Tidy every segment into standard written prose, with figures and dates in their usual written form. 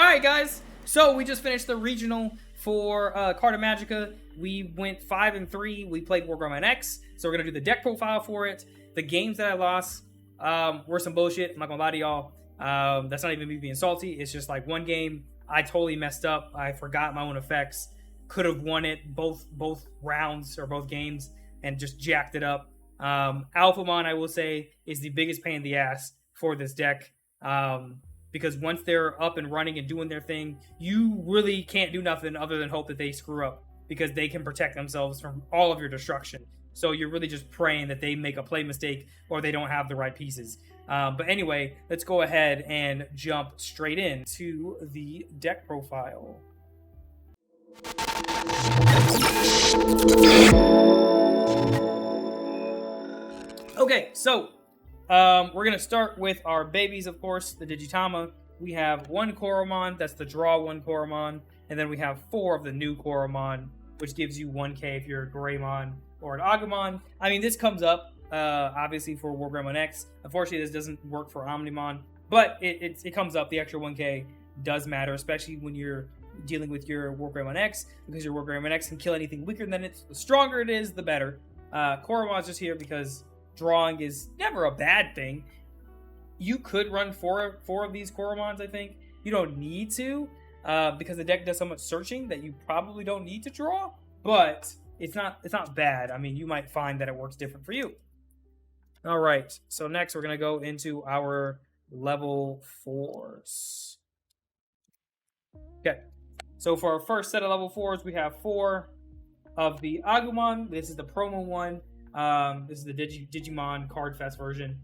Alright guys, so we just finished the regional for Carta Magica. We went 5-3. We played WarGreymonX, so we're going to do the deck profile for it. The games that I lost were some bullshit. I'm not going to lie to y'all. That's not even me being salty. It's just like one game I totally messed up. I forgot my own effects. Could have won it both rounds or both games and just jacked it up. Alphamon, I will say, is the biggest pain in the ass for this deck. Because once they're up and running and doing their thing, you really can't do nothing other than hope that they screw up, because they can protect themselves from all of your destruction. So you're really just praying that they make a play mistake or they don't have the right pieces. But anyway, let's go ahead and jump straight into the deck profile. Okay, so we're going to start with our babies, of course, the Digitama. We have one Koromon, that's the draw one Koromon, and then we have 4 of the new Koromon, which gives you 1k if you're a Greymon or an Agumon. I mean, this comes up, obviously, for WarGreymonX. Unfortunately, this doesn't work for Omnimon, but it comes up. The extra 1k does matter, especially when you're dealing with your WarGreymonX, because your WarGreymonX can kill anything weaker than it. The stronger it is, the better. Koromon's just here because drawing is never a bad thing. You could run four of these Koromons, I think. You don't need to, because the deck does so much searching that you probably don't need to draw, but it's not bad. I mean, you might find that it works different for you. All right, so next we're going to go into our level 4s. Okay, so for our first set of level 4s, we have 4 of the Agumon. This is the promo one. This is the Digimon Card Fest version.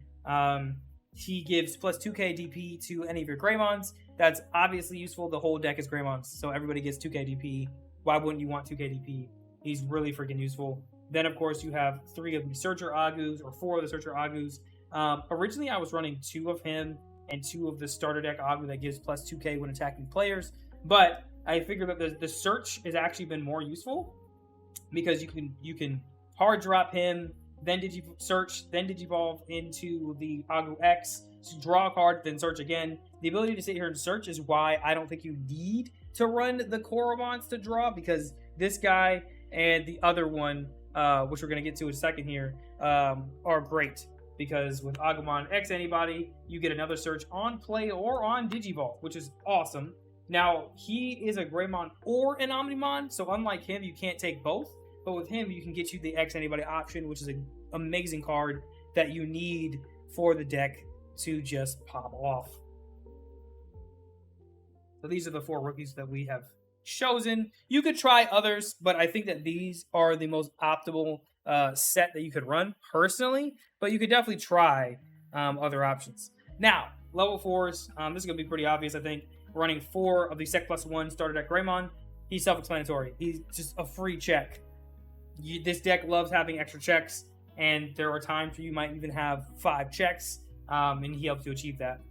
He gives plus 2k DP to any of your Greymons. That's obviously useful. The whole deck is Greymons, so everybody gets 2k DP. Why wouldn't you want 2k DP? He's really freaking useful. Then, of course, you have 3 of the Searcher Agus, or 4 of the Searcher Agus. Originally, I was running 2 of him and 2 of the starter deck Agu that gives plus 2k when attacking players. But I figured that the Search has actually been more useful, because you can hard drop him, then search, then Digivolve into the Agu X, so draw a card, then search again. The ability to sit here and search is why I don't think you need to run the Koromons to draw, because this guy and the other one, which we're going to get to in a second here, are great. Because with Agumon X anybody, you get another search on play or on Digivolve, which is awesome. Now, he is a Greymon or an Omnimon, so unlike him, you can't take both. But with him, you can get you the X Anybody option, which is an amazing card that you need for the deck to just pop off. So these are the 4 rookies that we have chosen. You could try others, but I think that these are the most optimal set that you could run personally. But you could definitely try other options. Now, level 4s. This is going to be pretty obvious, I think. We're running 4 of the Sec +1 starter deck Greymon. He's self-explanatory. He's just a free check. This deck loves having extra checks, and there are times where you might even have 5 checks, and he helps you achieve that.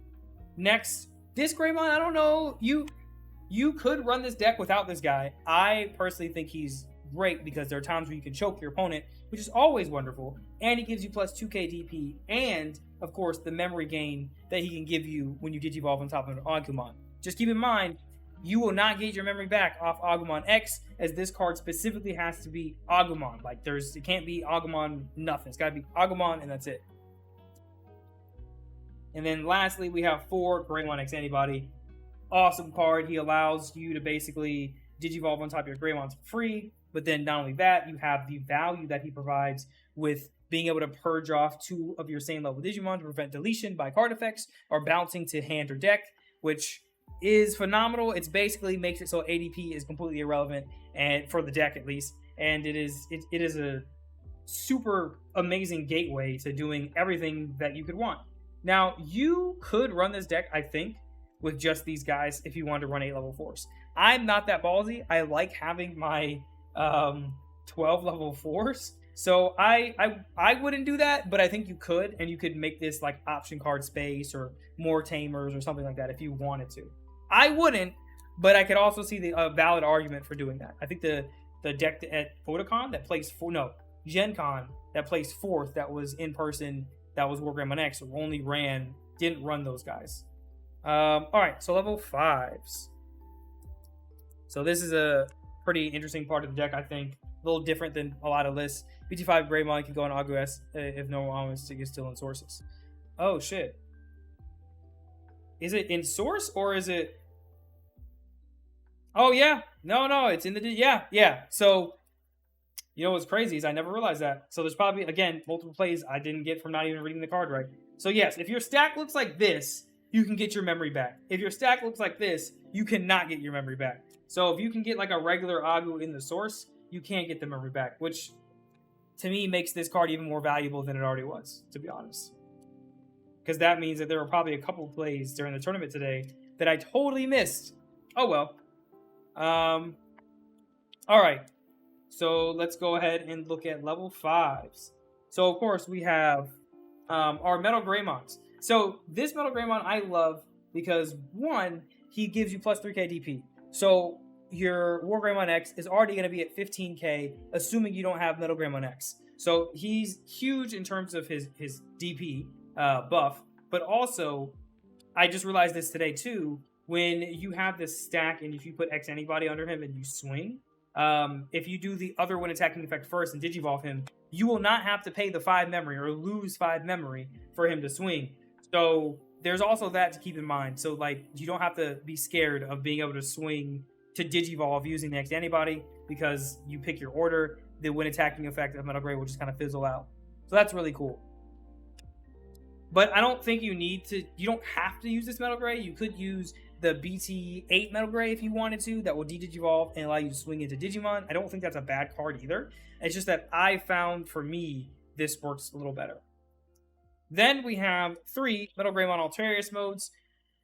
Next, this Greymon, I don't know, you could run this deck without this guy. I personally think he's great because there are times where you can choke your opponent, which is always wonderful, and he gives you plus 2k DP, and, of course, the memory gain that he can give you when you Digivolve on top of an Agumon. Just keep in mind, you will not get your memory back off Agumon X, as this card specifically has to be Agumon. Like, it can't be Agumon nothing. It's got to be Agumon, and that's it. And then lastly, we have 4 GreymonX Antibody. Awesome card. He allows you to basically Digivolve on top of your Greymons for free. But then not only that, you have the value that he provides with being able to purge off 2 of your same level Digimon to prevent deletion by card effects or bouncing to hand or deck, which is phenomenal. It's basically makes it so ADP is completely irrelevant, and for the deck at least, and it is a super amazing gateway to doing everything that you could want. Now, you could run this deck, I think, with just these guys if you wanted to run 8 level 4s. I'm not that ballsy. I like having my 12 level 4s, so I wouldn't do that, but I think you could, and you could make this like option card space or more tamers or something like that if you wanted to. I wouldn't, but I could also see the valid argument for doing that. I think the deck at Photocon that placed Gen Con that placed 4th, that was in person, that was WarGreymonX, didn't run those guys. All right, so level 5s. So this is a pretty interesting part of the deck, I think. A little different than a lot of lists. BT5 Greymon can go on ARGB if normal almost is still in sources. Oh shit. Is it in source or is it? Oh yeah, no, it's in the yeah. So you know what's crazy is I never realized that. So there's probably again multiple plays I didn't get from not even reading the card right. So yes, if your stack looks like this, you can get your memory back. If your stack looks like this, you cannot get your memory back. So if you can get like a regular Agu in the source, you can't get the memory back, which to me makes this card even more valuable than it already was, to be honest. Because that means that there were probably a couple plays during the tournament today that I totally missed. Oh well. All right. So let's go ahead and look at level 5s. So of course we have our Metal Greymons. So this Metal Greymon I love because one, he gives you plus 3k DP. So your WarGreymonX is already going to be at 15k, assuming you don't have Metal Greymon. So he's huge in terms of his DP buff, but also I just realized this today too. When you have this stack and if you put X anybody under him and you swing, if you do the other one attacking effect first and digivolve him, you will not have to pay the 5 memory or lose 5 memory for him to swing. So there's also that to keep in mind. So like you don't have to be scared of being able to swing to digivolve using the X antibody because you pick your order. The when attacking effect of Metal Grey will just kind of fizzle out. So that's really cool. But I don't think you don't have to use this Metal Grey. You could use the BT8 Metal Grey if you wanted to, that will de-digivolve and allow you to swing into Digimon. I don't think that's a bad card either. It's just that I found, for me, this works a little better. Then we have 3 Metal Greymon Altarius modes.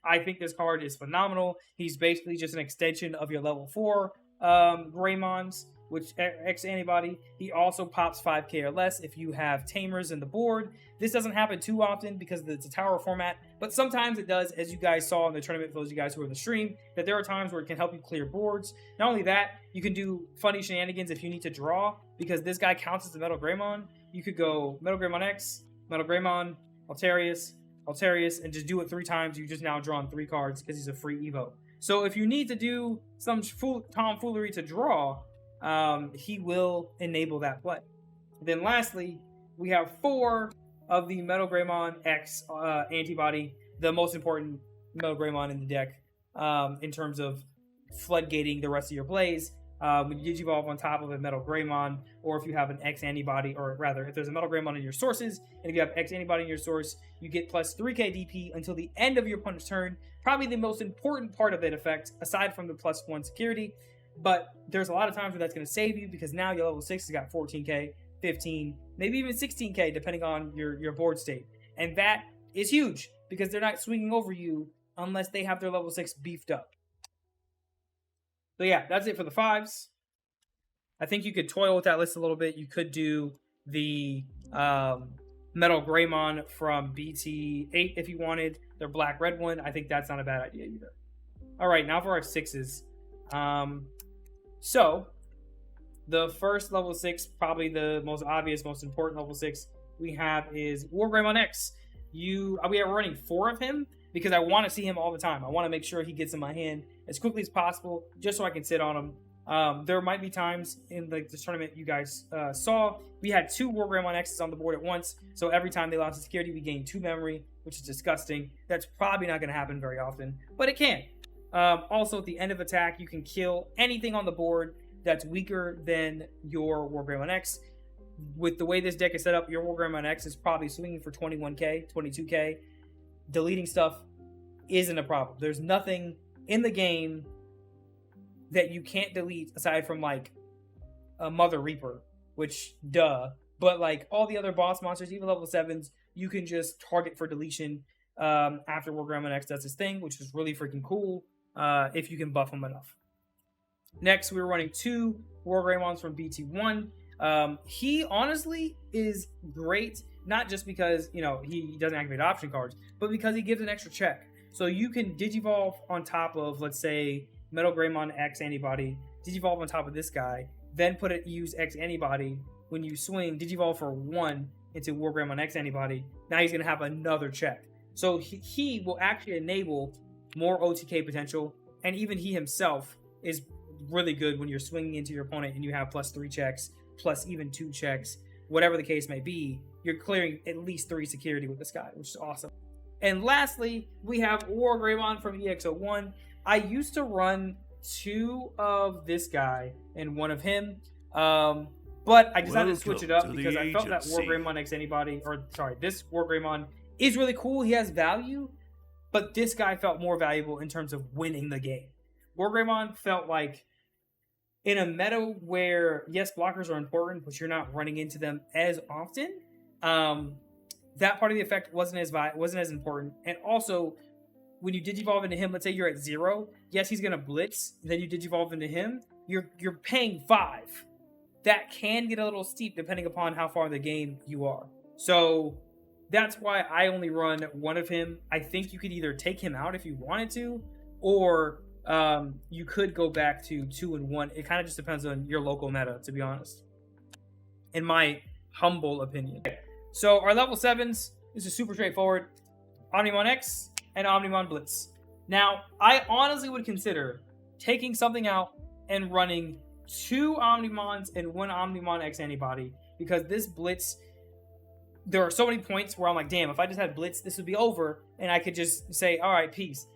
I think this card is phenomenal. He's basically just an extension of your level 4 Greymons, which X antibody. He also pops 5k or less if you have Tamers in the board. This doesn't happen too often because it's a tower format, but sometimes it does, as you guys saw in the tournament, for those of you guys who are in the stream, that there are times where it can help you clear boards. Not only that, you can do funny shenanigans if you need to draw, because this guy counts as a Metal Greymon. You could go Metal Greymon, Metal Greymon, Altarius, and just do it 3 times. You've just now drawn 3 cards because he's a free Evo. So if you need to do some tomfoolery to draw, he will enable that play. Then lastly, we have 4 of the Metal Greymon X antibody, the most important Metal Greymon in the deck in terms of floodgating the rest of your plays. When you digivolve on top of a Metal Greymon, or if you have an X antibody, or rather, if there's a Metal Greymon in your sources, and if you have X antibody in your source, you get plus 3k DP until the end of your opponent's turn. Probably the most important part of that effect, aside from the plus 1 security. But there's a lot of times where that's going to save you because now your level 6 has got 14k, 15, maybe even 16k, depending on your board state. And that is huge because they're not swinging over you unless they have their level 6 beefed up. So yeah, that's it for the 5s. I think you could toil with that list a little bit. You could do the Metal Greymon from BT8 if you wanted, their black-red one. I think that's not a bad idea either. All right, now for our 6s. So the first level 6, probably the most obvious, most important level 6 we have is WarGreymonX. We are running 4 of him because I want to see him all the time. I want to make sure he gets in my hand as quickly as possible just so I can sit on him. There might be times in this tournament you guys saw, we had 2 WarGreymonXs on the board at once. So every time they lost the security, we gained 2 memory, which is disgusting. That's probably not going to happen very often, but it can. Also, at the end of attack, you can kill anything on the board that's weaker than your WarGreymonX. With the way this deck is set up, your WarGreymonX is probably swinging for 21k, 22k. Deleting stuff isn't a problem. There's nothing in the game that you can't delete aside from like a Mother Reaper, which duh. But like all the other boss monsters, even level 7s, you can just target for deletion after WarGreymonX does his thing, which is really freaking cool if you can buff him enough. Next, we're running 2 WarGreymons from BT1. He honestly is great, not just because, you know, he doesn't activate option cards, but because he gives an extra check. So you can digivolve on top of, let's say, Metal Greymon X antibody, digivolve on top of this guy, then use X antibody. When you swing, digivolve for 1 into WarGreymon X antibody. Now he's going to have another check. So he will actually enable more OTK potential, and even he himself is really good when you're swinging into your opponent and you have +3 checks, plus even 2 checks, whatever the case may be. You're clearing at least 3 security with this guy, which is awesome. And lastly, we have WarGreymon from EX01. I used to run 2 of this guy and 1 of him, but I decided to switch it up because I felt that this WarGreymon is really cool. He has value, but this guy felt more valuable in terms of winning the game. WarGreymon felt like in a meta where, yes, blockers are important, but you're not running into them as often. That part of the effect wasn't as important. And also, when you digivolve into him, let's say you're at 0, yes, he's gonna blitz. Then you digivolve into him, you're paying 5. That can get a little steep depending upon how far in the game you are. So that's why I only run 1 of him. I think you could either take him out if you wanted to, or you could go back to 2 and 1. It kind of just depends on your local meta, to be honest, in my humble opinion. So our level 7s, this is super straightforward. Omnimon X and Omnimon Blitz. Now, I honestly would consider taking something out and running 2 Omnimons and 1 Omnimon X antibody, because this Blitz, there are so many points where I'm like, damn, if I just had Blitz, this would be over, and I could just say, all right, peace.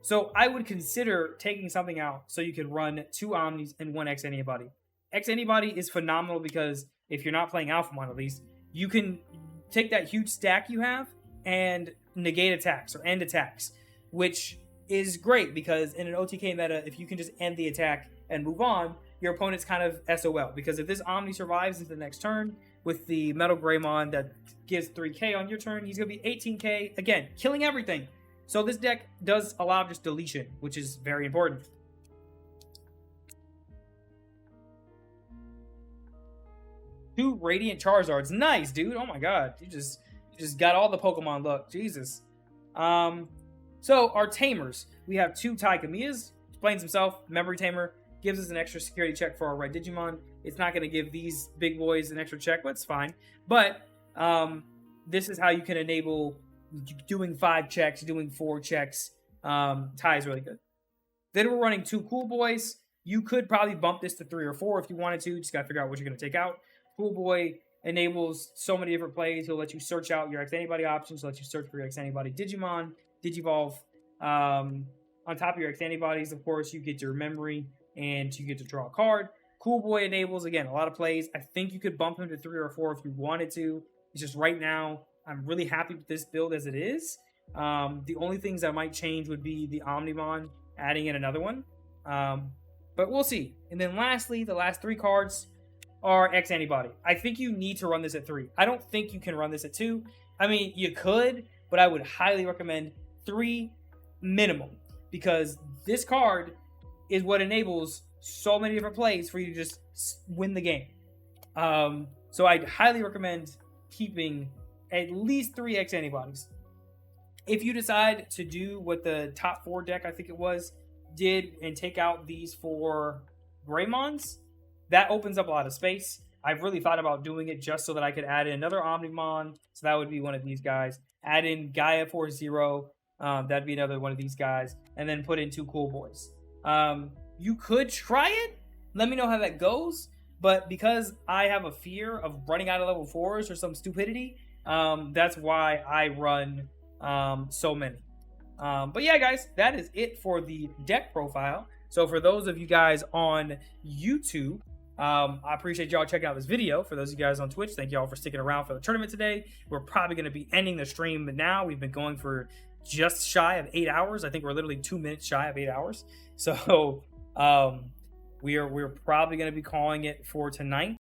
So I would consider taking something out so you could run 2 Omnis and 1 X antibody. X antibody is phenomenal because if you're not playing Alphamon, at least, you can take that huge stack you have and negate attacks or end attacks, which is great because in an OTK meta, if you can just end the attack and move on, your opponent's kind of SOL. Because if this Omni survives into the next turn with the Metal Greymon that gives 3k on your turn, he's going to be 18k, again, killing everything. So this deck does allow just deletion, which is very important. Two Radiant Charizards. Nice, dude. Oh my god. You just got all the Pokemon luck. Jesus. So our Tamers. We have 2 Taikamiyas. Explains himself. Memory Tamer. Gives us an extra security check for our red Digimon. It's not going to give these big boys an extra check, but it's fine. But this is how you can enable doing 5 checks, doing 4 checks. Tai is really good. Then we're running 2 Cool Boys. You could probably bump this to 3 or 4 if you wanted to. Just got to figure out what you're going to take out. Cool Boy enables so many different plays. He'll let you search out your X-Antibody options. He'll let you search for your X-Antibody Digimon, Digivolve. On top of your X-Antibodies, of course, you get your memory and you get to draw a card. Cool Boy enables, again, a lot of plays. I think you could bump him to 3 or 4 if you wanted to. It's just right now, I'm really happy with this build as it is. The only things that might change would be the Omnimon, adding in another one. But we'll see. And then lastly, the last 3 cards are X-Antibody. I think you need to run this at 3. I don't think you can run this at 2. I mean, you could, but I would highly recommend 3 minimum, because this card is what enables so many different plays for you to just win the game. So I'd highly recommend keeping at least 3 X-Antibodies. If you decide to do what the top 4 deck, I think it was, did and take out these 4 Greymons, that opens up a lot of space. I've really thought about doing it just so that I could add in another Omnimon. So that would be one of these guys. Add in Gaia 4-0. That'd be another one of these guys. And then put in 2 Cool Boys. You could try it. Let me know how that goes. But because I have a fear of running out of level 4s or some stupidity, that's why I run so many. But yeah, guys, that is it for the deck profile. So for those of you guys on YouTube, I appreciate y'all checking out this video. For those of you guys on Twitch, thank y'all for sticking around for the tournament today. We're probably going to be ending the stream now. We've been going for just shy of 8 hours. I think we're literally 2 minutes shy of 8 hours. So we're probably going to be calling it for tonight.